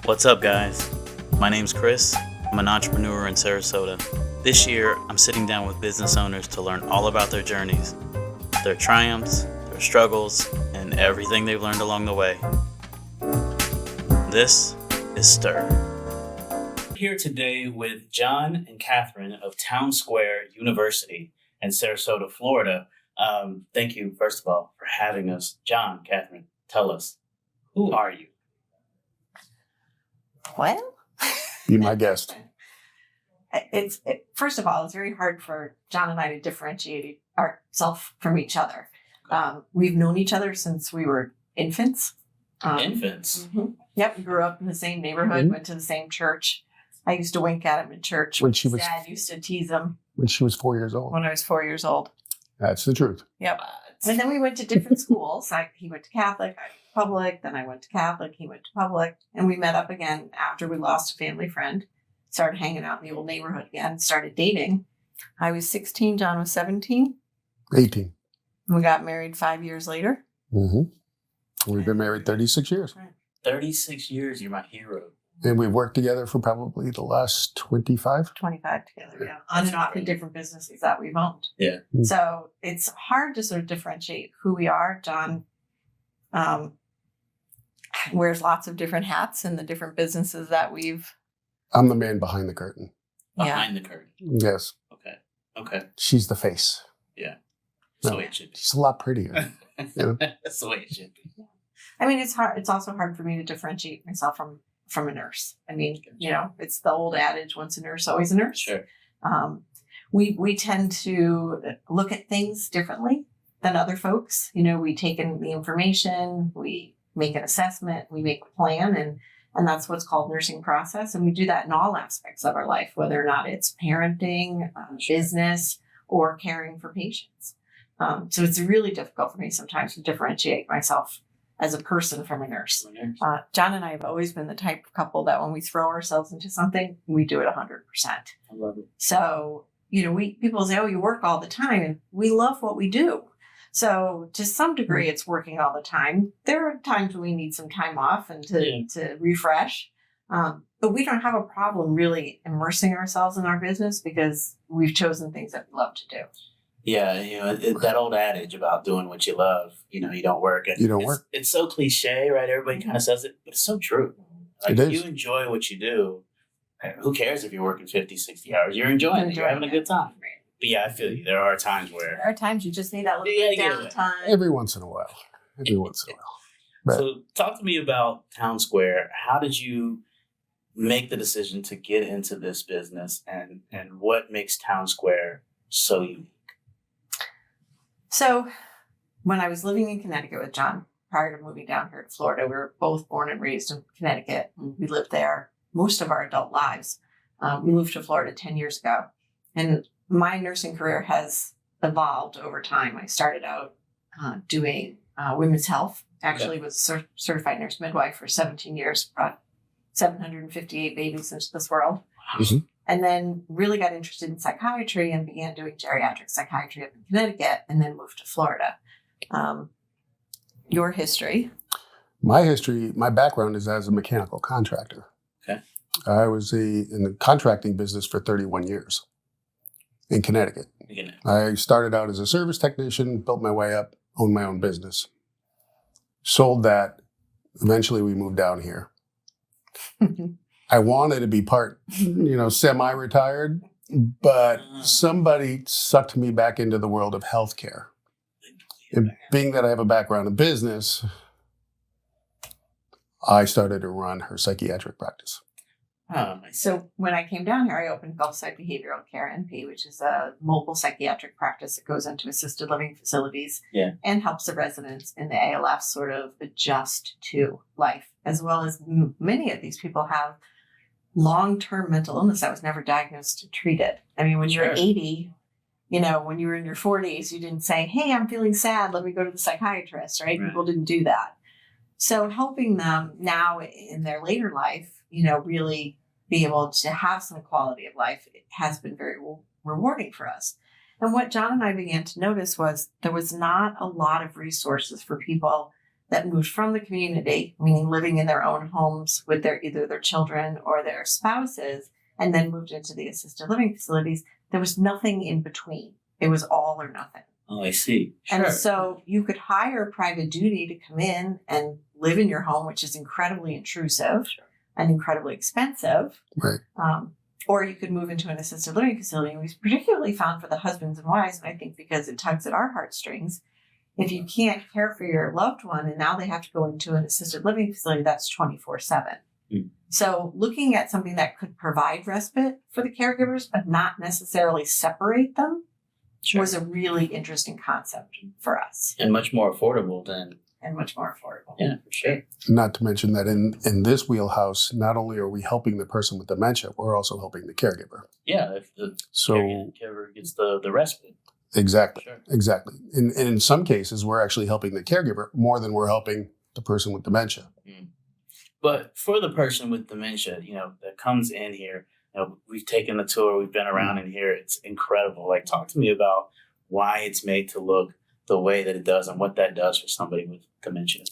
What's up, guys? My name's Chris. I'm an entrepreneur in Sarasota. This year, I'm sitting down with business owners to learn all about their journeys, their triumphs, their struggles, and everything they've learned along the way. This is Stir. Here today with John and Catherin of Town Square University in Sarasota, Florida. Thank you, first of all, for having us. John, Catherin, tell us, who are you? Well, Be my guest. First of all, it's very hard for John and I to differentiate ourselves from each other. We've known each other since we were infants. Infants? Mm-hmm. Yep, we grew up in the same neighborhood, went to the same church. I used to wink at him in church. Dad used to tease him. When she was 4 years old. When I was 4 years old. That's the truth. Yep. And then we went to different schools. He went to Catholic, I went to public, then I went to Catholic, he went to public. And we met up again after we lost a family friend. Started hanging out in the old neighborhood again, started dating. I was 16, John was 17. 18. We got married 5 years later. Mm-hmm. We've been married 36 years. 36 years, you're my hero. And we've worked together for probably the last 25. 25 together, yeah. On and off in different businesses that we've owned. Yeah. So it's hard to sort of differentiate who we are. John wears lots of different hats in the different businesses that we've... I'm the man behind the curtain. Behind the curtain. Yes. Okay. She's the face. Yeah. That's the No, way it should be. she's a lot prettier. You know? That's the way it should be. I mean, it's hard. It's also hard for me to differentiate myself from a nurse. I mean, it's the old adage, once a nurse, always a nurse. Sure. We tend to look at things differently than other folks. We take in the information, we make an assessment, we make a plan, and that's what's called nursing process. And we do that in all aspects of our life, whether or not it's parenting, business, or caring for patients. So it's really difficult for me sometimes to differentiate myself as a person from a nurse. John and I have always been the type of couple that when we throw ourselves into something, we do it 100%. I love it. So, people say, oh, you work all the time, and we love what we do. So to some degree, it's working all the time. There are times when we need some time off and to refresh. But we don't have a problem really immersing ourselves in our business because we've chosen things that we love to do. Yeah, that old adage about doing what you love, you don't work. And You don't work. It's so cliche, right? Everybody kind of says it, but it's so true. Like, It if is. you enjoy what you do, who cares if you're working 50, 60 hours? You're enjoying it. You're having a good time. But yeah, I feel you. There are times where... There are times you just need that little You bit gotta of get away. downtime. Every once in a while. But So talk to me about Town Square. How did you make the decision to get into this business, and what makes Town Square so unique? So when I was living in Connecticut with John, prior to moving down here to Florida, we were both born and raised in Connecticut. We lived there most of our adult lives. We moved to Florida 10 years ago. And my nursing career has evolved over time. I started out doing women's health. Actually was a certified nurse midwife for 17 years, brought 758 babies into this world. Mhm. And then really got interested in psychiatry and began doing geriatric psychiatry up in Connecticut and then moved to Florida. Your history? my background is as a mechanical contractor. Okay. I was in the contracting business for 31 years in Connecticut. I started out as a service technician, built my way up, owned my own business. Sold that. Eventually we moved down here. I wanted to be part, semi-retired, but somebody sucked me back into the world of healthcare. And being that I have a background in business, I started to run her psychiatric practice. So when I came down here, I opened Gulfside Behavioral Care NP, which is a mobile psychiatric practice that goes into assisted living facilities and helps the residents in the ALF sort of adjust to life, as well as many of these people have long-term mental illness that was never diagnosed and treated. I mean, when you're 80, when you were in your 40s, you didn't say, hey, I'm feeling sad, let me go to the psychiatrist, right? People didn't do that. So helping them now in their later life, really be able to have some quality of life, it has been very rewarding for us. And what John and I began to notice was there was not a lot of resources for people that moved from the community, meaning living in their own homes with either their children or their spouses, and then moved into the assisted living facilities, there was nothing in between. It was all or nothing. Oh, I see. Sure. And so you could hire private duty to come in and live in your home, which is incredibly intrusive and incredibly expensive. Right. Or you could move into an assisted living facility. And we particularly found for the husbands and wives, and I think because it tugs at our heartstrings, if you can't care for your loved one and now they have to go into an assisted living facility, that's 24/7. So looking at something that could provide respite for the caregivers, but not necessarily separate them, was a really interesting concept for us. And much more affordable than... And much more affordable. Yeah, for sure. Not to mention that in this wheelhouse, not only are we helping the person with dementia, we're also helping the caregiver. Yeah, if the caregiver gets the respite. Exactly. Sure. Exactly. And in some cases, we're actually helping the caregiver more than we're helping the person with dementia. But for the person with dementia, that comes in here, we've taken the tour, we've been around in here. It's incredible. Like, talk to me about why it's made to look the way that it does and what that does for somebody with dementia.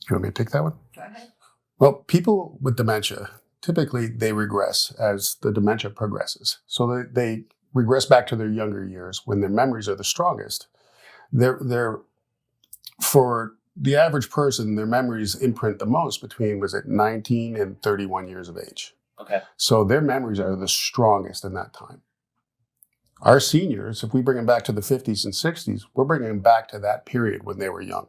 You want me to take that one? Go ahead. Well, people with dementia, typically they regress as the dementia progresses. So they regress back to their younger years when their memories are the strongest. They're for the average person, their memories imprint the most between, 19 and 31 years of age. Okay. So their memories are the strongest in that time. Our seniors, if we bring them back to the 50s and 60s, we're bringing them back to that period when they were young,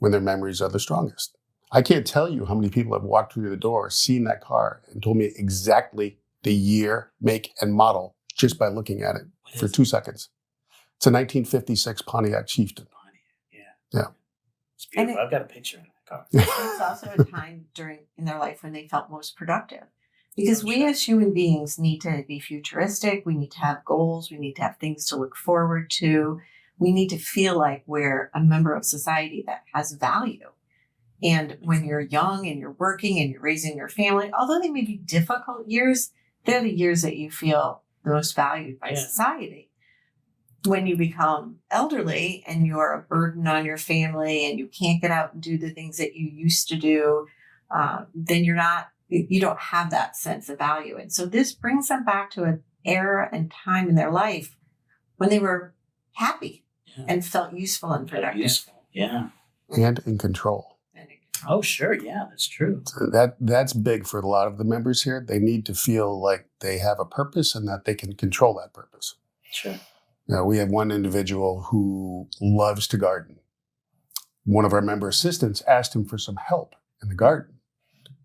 when their memories are the strongest. I can't tell you how many people have walked through the door, seen that car, and told me exactly the year, make, and model just by looking at it for 2 seconds. It's a 1956 Pontiac Chieftain. Yeah. It's beautiful. I've got a picture in that car. It's also a time in their life when they felt most productive. Because we as human beings need to be futuristic. We need to have goals. We need to have things to look forward to. We need to feel like we're a member of society that has value. And when you're young and you're working and you're raising your family, although they may be difficult years, they're the years that you feel the most valued by society. When you become elderly and you're a burden on your family and you can't get out and do the things that you used to do, then you don't have that sense of value. And so this brings them back to an era and time in their life when they were happy and felt useful and productive. Yeah. And in control. Oh, sure. Yeah, that's true. That's big for a lot of the members here. They need to feel like they have a purpose and that they can control that purpose. Sure. We have one individual who loves to garden. One of our member assistants asked him for some help in the garden.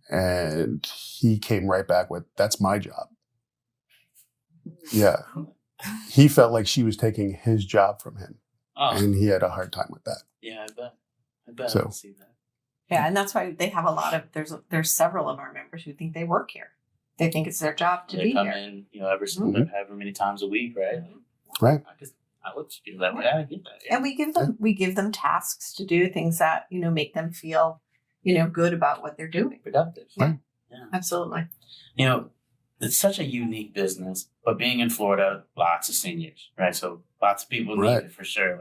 And he came right back with, "That's my job." Yeah. He felt like she was taking his job from him. Oh. And he had a hard time with that. Yeah, I bet so, I can see that. Yeah, and that's why they have a lot of, there's several of our members who think they work here. They think it's their job to be here. They come in, however many times a week, right? Right. I would feel that way. I get that. Yeah. And we give them tasks to do, things that, make them feel good about what they're doing. Productive. Yeah. Absolutely. It's such a unique business, but being in Florida, lots of seniors, right? So lots of people need it for sure.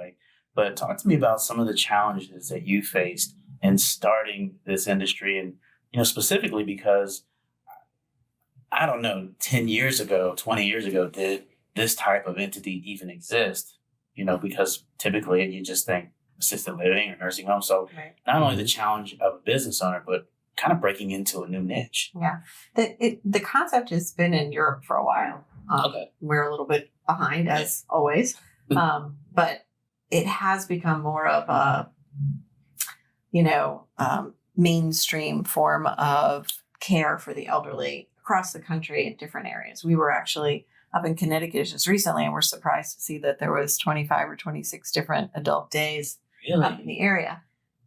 But talk to me about some of the challenges that you faced in starting this industry, and specifically because I don't know, 10 years ago, 20 years ago, did this type of entity even exist? Because typically you just think assisted living or nursing home. So not only the challenge of a business owner, but kind of breaking into a new niche. Yeah. The concept has been in Europe for a while. We're a little bit behind as always. But it has become more of a, mainstream form of care for the elderly across the country in different areas. We were actually up in Connecticut just recently, and we're surprised to see that there was 25 or 26 different adult days up in the area.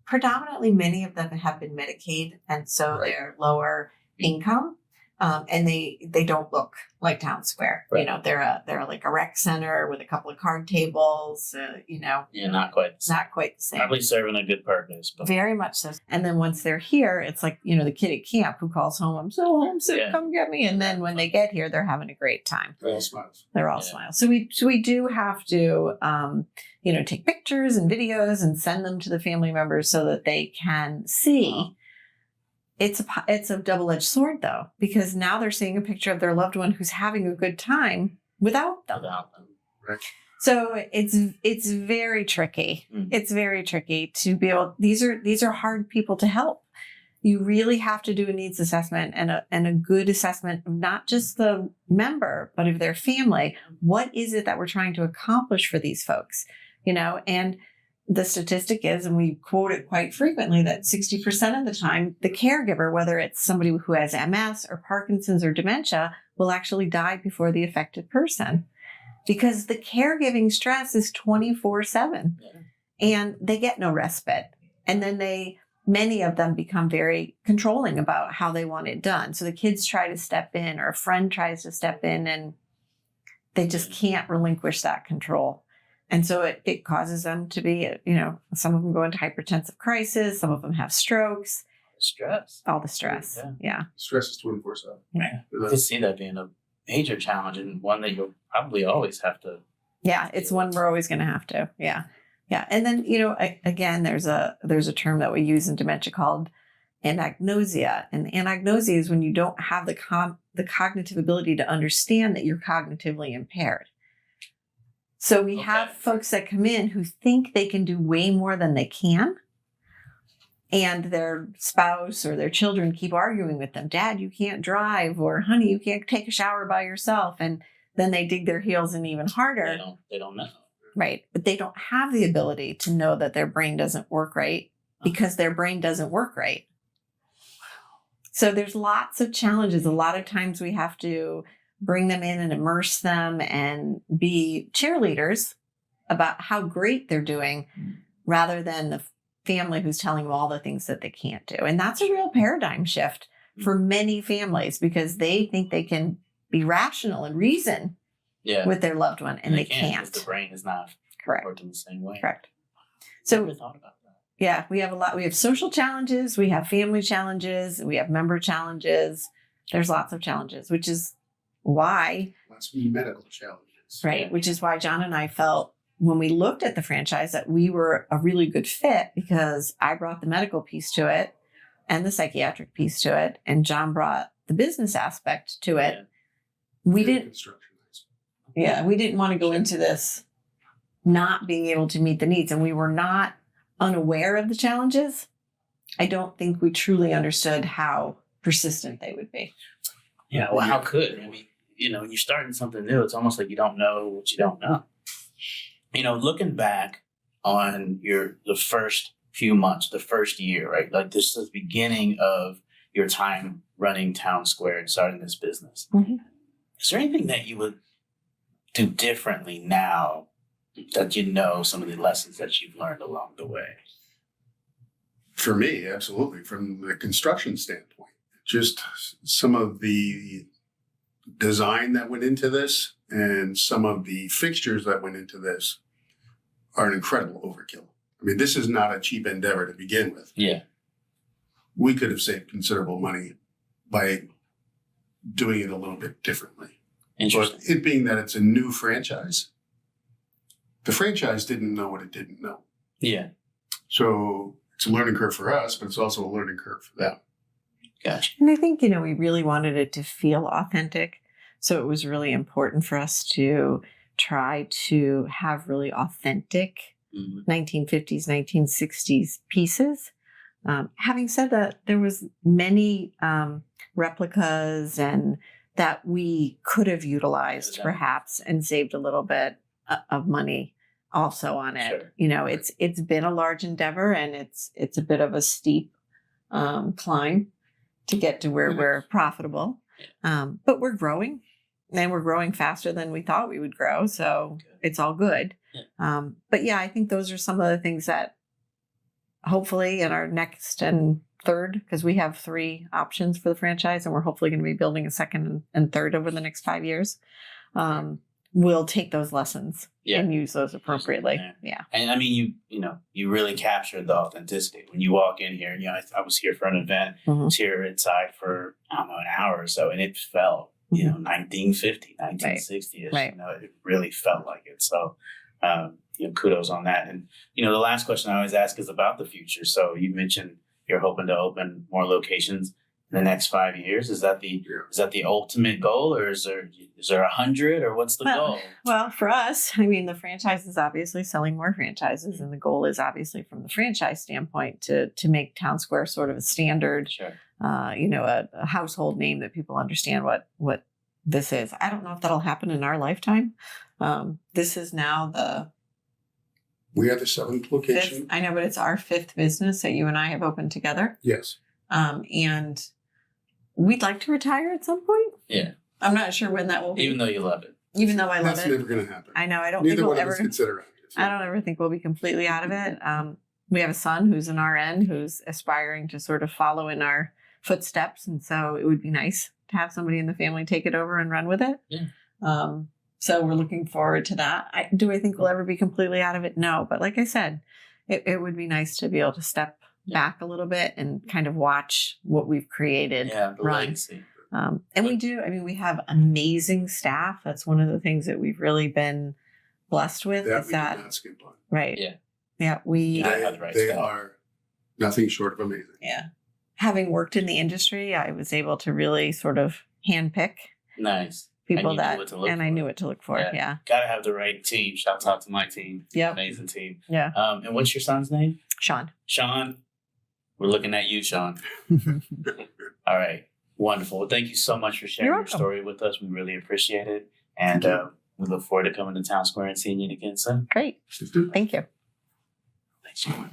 Predominantly, many of them have been Medicaid, and so they're lower income. And they don't look like Town Square. Right. You know, they're like a rec center with a couple of card tables. You know, not quite the same. Probably serving a good purpose, but very much so. And then once they're here, it's like, you know, the kid at camp who calls home, "I'm so homesick, come get me." And then when they get here, they're having a great time. They're all smiles. They're all smiles. So we do have to, you know, take pictures and videos and send them to the family members so that they can see. It's a double-edged sword, though, because now they're seeing a picture of their loved one who's having a good time without them. Right. So it's very tricky. It's very tricky to be able. These are hard people to help. You really have to do a needs assessment and a good assessment of not just the member, but of their family. What is it that we're trying to accomplish for these folks? You know, and the statistic is, and we quote it quite frequently, that 60% of the time, the caregiver, whether it's somebody who has MS or Parkinson's or dementia, will actually die before the affected person. Because the caregiving stress is 24/7 and they get no respite. And then many of them become very controlling about how they want it done. So the kids try to step in, or a friend tries to step in, and they just can't relinquish that control. And so it causes them to be, you know, some of them go into hypertensive crisis. Some of them have strokes. All the stress. Yeah. Stress is 24/7. Yeah. I can see that being a major challenge, and one that you'll probably always have to. Yeah, it's one we're always going to have to. Yeah. Yeah. And then, you know, again, there's a term that we use in dementia called anagnosia. And anagnosia is when you don't have the cognitive ability to understand that you're cognitively impaired. So we have folks that come in who think they can do way more than they can. And their spouse or their children keep arguing with them. "Dad, you can't drive," or "Honey, you can't take a shower by yourself." And then they dig their heels in even harder. They don't know. Right. But they don't have the ability to know that their brain doesn't work right because their brain doesn't work right. So there's lots of challenges. A lot of times we have to bring them in and immerse them and be cheerleaders about how great they're doing rather than the family who's telling them all the things that they can't do. And that's a real paradigm shift for many families because they think they can be rational and reason with their loved one, and they can't. Because the brain is not working the same way. Correct. So I never thought about that. Yeah, we have a lot. We have social challenges, we have family challenges, we have member challenges. There's lots of challenges, which is why lots of medical challenges. Right. Which is why John and I felt when we looked at the franchise that we were a really good fit because I brought the medical piece to it and the psychiatric piece to it, and John brought the business aspect to it. We didn't want to go into this not being able to meet the needs, and we were not unaware of the challenges. I don't think we truly understood how persistent they would be. Yeah, well, how could? I mean, you know, when you're starting something new, it's almost like you don't know what you don't know. You know, looking back on the first few months, the first year, right? Like this is the beginning of your time running Town Square and starting this business. Mm-hmm. Is there anything that you would do differently now that you know some of the lessons that you've learned along the way? For me, absolutely. From the construction standpoint, just some of the design that went into this and some of the fixtures that went into this are an incredible overkill. I mean, this is not a cheap endeavor to begin with. Yeah. We could have saved considerable money by doing it a little bit differently. Interesting. But it being that it's a new franchise, the franchise didn't know what it didn't know. Yeah. So it's a learning curve for us, but it's also a learning curve for them. Gotcha. And I think, you know, we really wanted it to feel authentic. So it was really important for us to try to have really authentic 1950s, 1960s pieces. Having said that, there was many replicas and that we could have utilized perhaps and saved a little bit of money also on it. Sure. You know, it's been a large endeavor and it's a bit of a steep climb to get to where we're profitable. But we're growing and we're growing faster than we thought we would grow. So it's all good. Yeah. But yeah, I think those are some of the things that hopefully in our next and third, because we have 3 options for the franchise, and we're hopefully going to be building a second and third over the next 5 years. We'll take those lessons and use those appropriately. Yeah. And I mean, you really captured the authenticity when you walk in here. I was here for an event. I was here inside for, I don't know, an hour or so, and it felt, 1950, 1960-ish. Right. It really felt like it. So, kudos on that. And, the last question I always ask is about the future. So you mentioned you're hoping to open more locations in the next 5 years. Is that the ultimate goal, or is there 100, or what's the goal? Well, for us, I mean, the franchise is obviously selling more franchises, and the goal is obviously from the franchise standpoint to make Town Square sort of a standard, a household name that people understand what this is. I don't know if that'll happen in our lifetime. This is now we are the 7th location. I know, but it's our 5th business that you and I have opened together. Yes. And we'd like to retire at some point. Yeah. I'm not sure when that will be. Even though you love it. Even though I love it. That's never going to happen. I know. I don't Neither think we'll one ever of us consider it. I don't ever think we'll be completely out of it. We have a son who's an RN who's aspiring to sort of follow in our footsteps. And so it would be nice to have somebody in the family take it over and run with it. Yeah. So we're looking forward to that. Do I think we'll ever be completely out of it? No. But like I said, it would be nice to be able to step back a little bit and kind of watch what we've created run. Legacy. And we do. I mean, we have amazing staff. That's one of the things that we've really been blessed with. That is we that do not skip on. right? Yeah. Yeah. They are nothing short of amazing. Yeah. Having worked in the industry, I was able to really sort of handpick people I knew what to look for. Yeah. Gotta have the right team. Shouts out to my team. Yeah. Amazing team. Yeah. And what's your son's name? Sean. We're looking at you, Sean. All right. Wonderful. Well, thank you so much for sharing your story with us. We really appreciate it. And we look forward to coming to Town Square and seeing you again soon. Great. Thank you. Thanks, Sean.